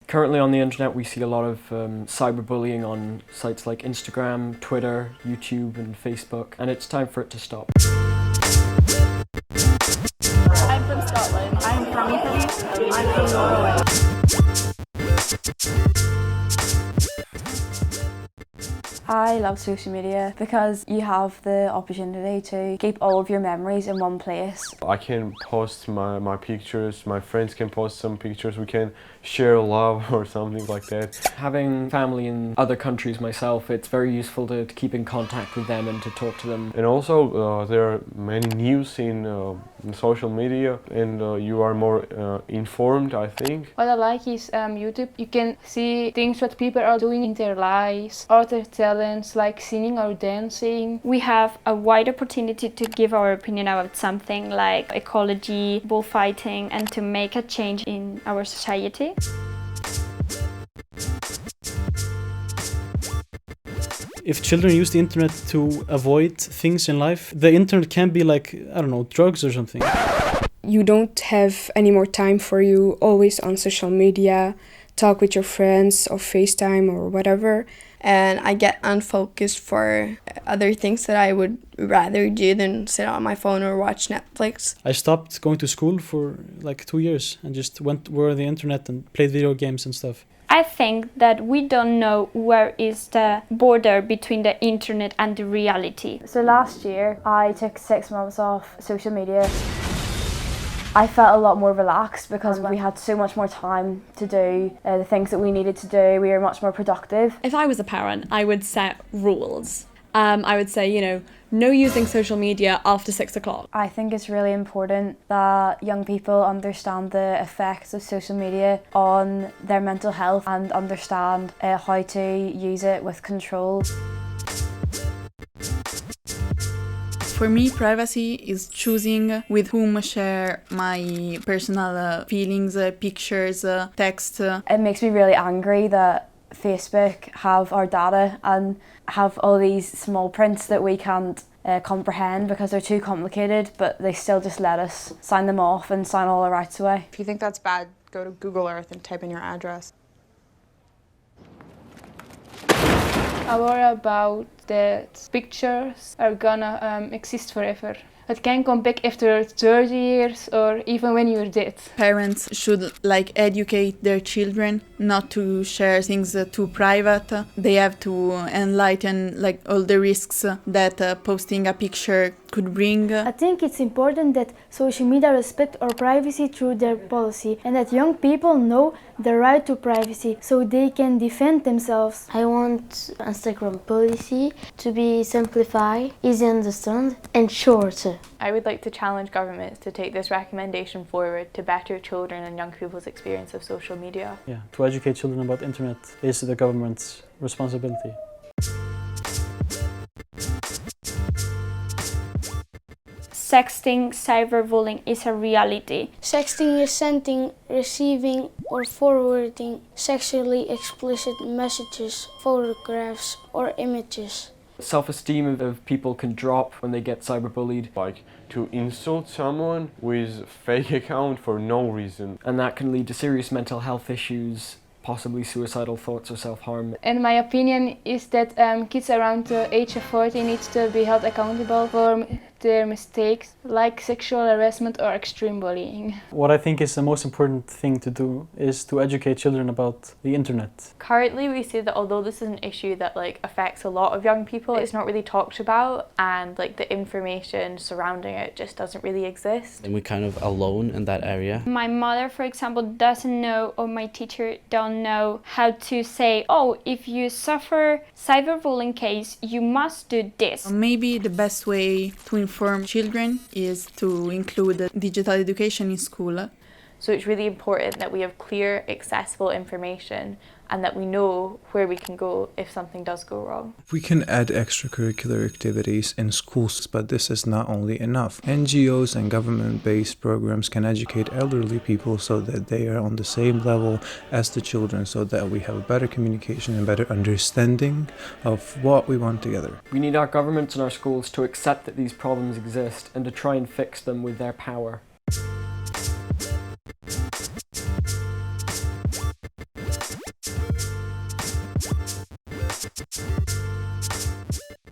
Currently on the internet we see a lot of cyberbullying on sites like Instagram, Twitter, YouTube and Facebook, and it's time for it to stop. I'm from Scotland. I'm from Italy. I'm from Norway. I love social media because you have the opportunity to keep all of your memories in one place. I can post my pictures, my friends can post some pictures, we can share love or something like that. Having family in other countries myself, it's very useful to keep in contact with them and to talk to them. And also there are many news in social media, and you are more informed, I think. What I like is YouTube. You can see things what people are doing in their lives, or their talents like singing or dancing. We have a wide opportunity to give our opinion about something like ecology, bullfighting, and to make a change in our society. If children use the internet to avoid things in life, the internet can be like, I don't know, drugs or something. You don't have any more time for you always on social media, talk with your friends or FaceTime or whatever. And I get unfocused for other things that I would rather do than sit on my phone or watch Netflix. I stopped going to school for like 2 years and just went on the internet and played video games and stuff. I think that we don't know where is the border between the internet and the reality. So last year I took 6 months off social media. I felt a lot more relaxed because we had so much more time to do the things that we needed to do. We were much more productive. If I was a parent, I would set rules. I would say, no using social media after 6 o'clock. I think it's really important that young people understand the effects of social media on their mental health and understand how to use it with control. For me, privacy is choosing with whom I share my personal feelings, pictures, text. It makes me really angry that Facebook have our data and have all these small prints that we can't comprehend because they're too complicated, but they still just let us sign them off and sign all our rights away. If you think that's bad, go to Google Earth and type in your address. I worry about that pictures are gonna exist forever. It can come back after 30 years or even when you're dead. Parents should educate their children not to share things too private. They have to enlighten all the risks that posting a picture could bring. I think it's important that social media respect our privacy through their policy and that young people know the right to privacy so they can defend themselves. I want Instagram policy to be simplified, easy to understand and short. I would like to challenge governments to take this recommendation forward to better children and young people's experience of social media. Yeah, to educate children about the internet is the government's responsibility. Sexting, cyberbullying is a reality. Sexting is sending, receiving or forwarding sexually explicit messages, photographs or images. Self-esteem of people can drop when they get cyberbullied. Like to insult someone with a fake account for no reason. And that can lead to serious mental health issues, possibly suicidal thoughts or self-harm. And my opinion is that kids around the age of 40 need to be held accountable for their mistakes, like sexual harassment or extreme bullying. What I think is the most important thing to do is to educate children about the internet. Currently we see that although this is an issue that affects a lot of young people, it's not really talked about, and the information surrounding it just doesn't really exist. And we're kind of alone in that area. My mother, for example, doesn't know, or my teacher don't know how to say, oh, if you suffer cyberbullying case, you must do this. Maybe the best way to inform children is to include digital education in school. So it's really important that we have clear, accessible information and that we know where we can go if something does go wrong. We can add extracurricular activities in schools, but this is not only enough. NGOs and government-based programs can educate elderly people so that they are on the same level as the children, so that we have a better communication and better understanding of what we want together. We need our governments and our schools to accept that these problems exist and to try and fix them with their power.